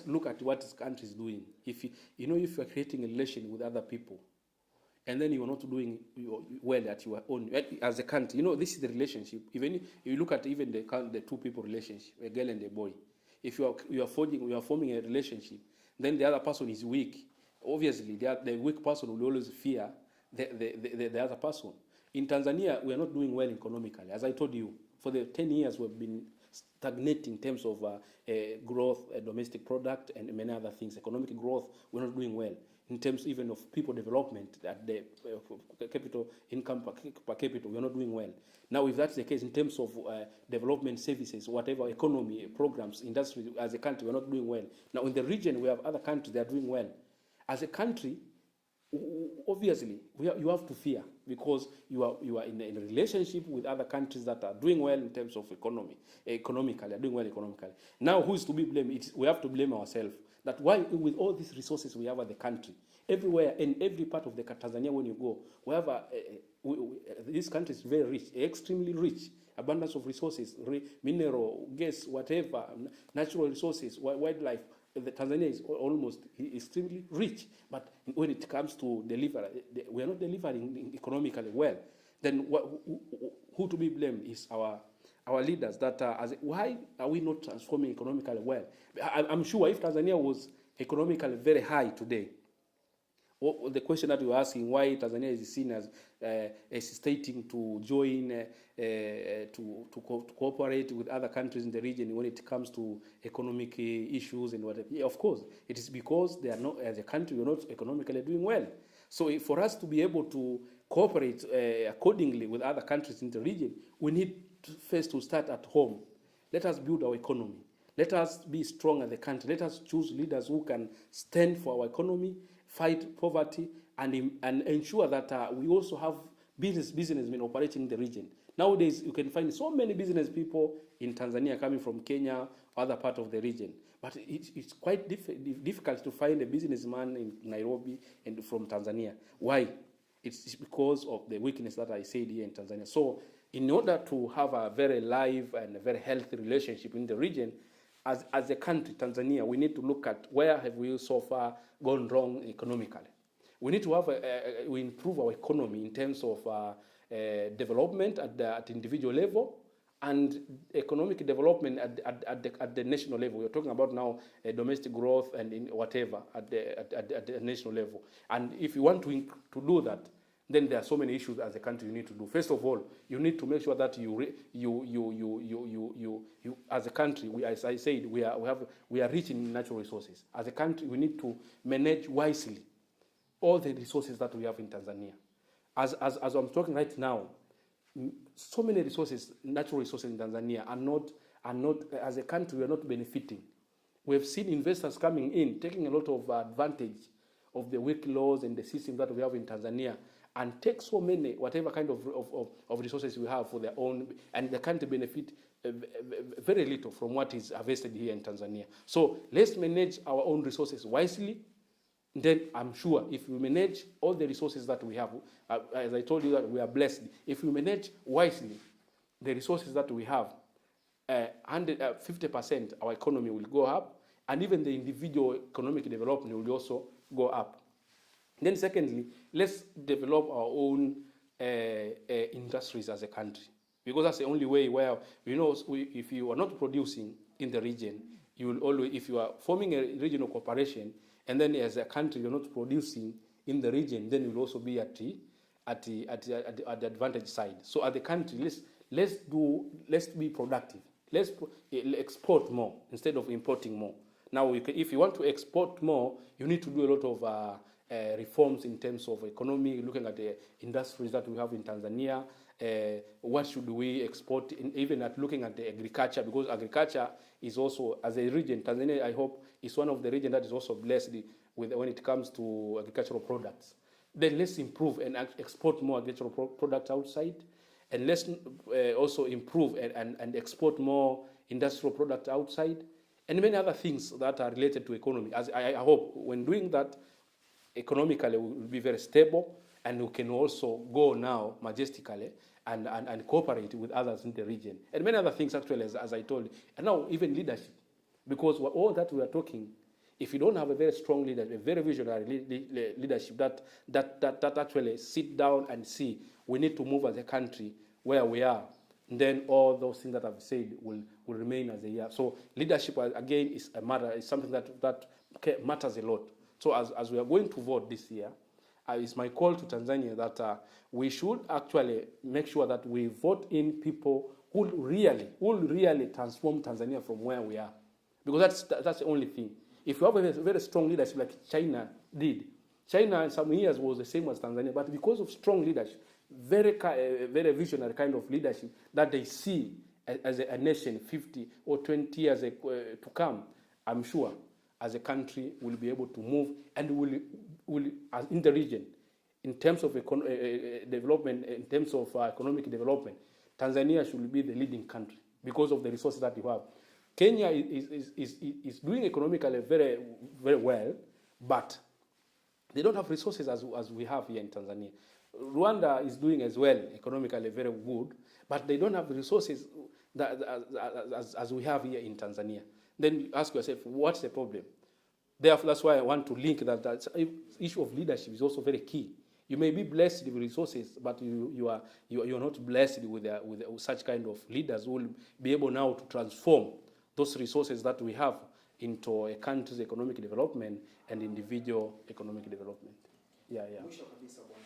just look at what this country is doing. If you know, if you are creating a relation with other people, and then you are not doing well at your own as a country, you know, this is the relationship. Even if you look at even the two people relationship, a girl and a boy, if you are forming a relationship, then the other person is weak. Obviously, the weak person will always fear the other person. In Tanzania, we are not doing well economically. As I told you, for the 10 years we've been stagnating in terms of growth, domestic product, and many other things. Economic growth, we're not doing well. In terms even of people development, at the capital income per capita, we're not doing well. Now, if that's the case, in terms of development services, whatever economy, programs, industry, as a country, we're not doing well. Now, in the region, we have other countries that are doing well. As a country, obviously, you have to fear, because you are in a relationship with other countries that are doing well in terms of economically, are doing well economically. Now, who is to be blamed? We have to blame ourselves. That why, with all these resources we have at the country, everywhere, in every part of the Tanzania, when you go, we have this country is very rich, extremely rich, abundance of resources, mineral, gas, whatever, natural resources, wildlife. The Tanzania is almost extremely rich, but when it comes to deliver, we are not delivering economically well. Then who to be blamed is our leaders. Why are we not transforming economically well? I'm sure if Tanzania was economically very high today, the question that you're asking, why Tanzania is seen as hesitating to join, to cooperate with other countries in the region when it comes to economic issues and whatever. Yeah, of course, it is because they are not, as a country, we're not economically doing well. So for us to be able to cooperate accordingly with other countries in the region, we need first to start at home. Let us build our economy. Let us be strong as a country. Let us choose leaders who can stand for our economy, fight poverty, and ensure that we also have businessmen operating in the region. Nowadays, you can find so many business people in Tanzania coming from Kenya, other part of the region. But it's quite difficult to find a businessman in Nairobi and from Tanzania. Why? It's because of the weakness that I said here in Tanzania. So in order to have a very live and a very healthy relationship in the region, as a country, Tanzania, we need to look at where have we so far gone wrong economically. We need to have we improve our economy in terms of development at individual level and economic development at the national level. We're talking about now domestic growth and in whatever at the national level. And if you want to do that, then there are so many issues as a country you need to do. First of all, you need to make sure that you as a country, as I said, we are rich in natural resources. As a country, we need to manage wisely all the resources that we have in Tanzania. As I'm talking right now, so many resources, natural resources in Tanzania are not as a country, we are not benefiting. We have seen investors coming in, taking a lot of advantage of the weak laws and the system that we have in Tanzania, and take so many, whatever kind of resources we have for their own, and the country benefit very little from what is harvested here in Tanzania. So let's manage our own resources wisely. Then I'm sure if we manage all the resources that we have, as I told you that we are blessed, if we manage wisely the resources that we have, 50% our economy will go up, and even the individual economic development will also go up. Then secondly, let's develop our own industries as a country, because that's the only way where, if you are not producing in the region, you will always, if you are forming a regional cooperation, and then as a country you're not producing in the region, then you'll also be at the advantage side. So as a country, let's be productive. Let's export more instead of importing more. Now, if you want to export more, you need to do a lot of reforms in terms of economy, looking at the industries that we have in Tanzania. What should we export, even at looking at the agriculture, because agriculture is also, as a region, Tanzania, I hope, is one of the regions that is also blessed with when it comes to agricultural products. Then let's improve and export more agricultural products outside, and let's also improve and export more industrial products outside, and many other things that are related to economy. As I hope when doing that, economically we will be very stable, and we can also go now majestically and cooperate with others in the region. And many other things actually, as I told you. And now even leadership, because all that we are talking, If you don't have a very strong leader, a very visionary leadership that actually sit down and see we need to move as a country where we are, then all those things that I've said will remain as they are. So leadership, again, is a matter, is something that matters a lot. So as we are going to vote this year, it's my call to Tanzania that we should actually make sure that we vote in people who will really transform Tanzania from where we are. Because that's the only thing. If you have a very strong leadership like China did, China in some years was the same as Tanzania, but because of strong leadership, very visionary kind of leadership that they see as a nation 50 or 20 years to come, I'm sure as a country will be able to move and will in the region in terms of development, in terms of economic development. Tanzania should be the leading country because of the resources that you have. Kenya is doing economically very, very well, but they don't have resources as we have here in Tanzania. Rwanda is doing as well economically very good, but they don't have the resources as we have here in Tanzania. Then you ask yourself, what's the problem? Therefore, that's why I want to link that issue of leadership is also very key. You may be blessed with resources, but you're not blessed with such kind of leaders who will be able now to transform those resources that we have into a country's economic development and individual economic development. Yeah. Mwisho kabisa bwana.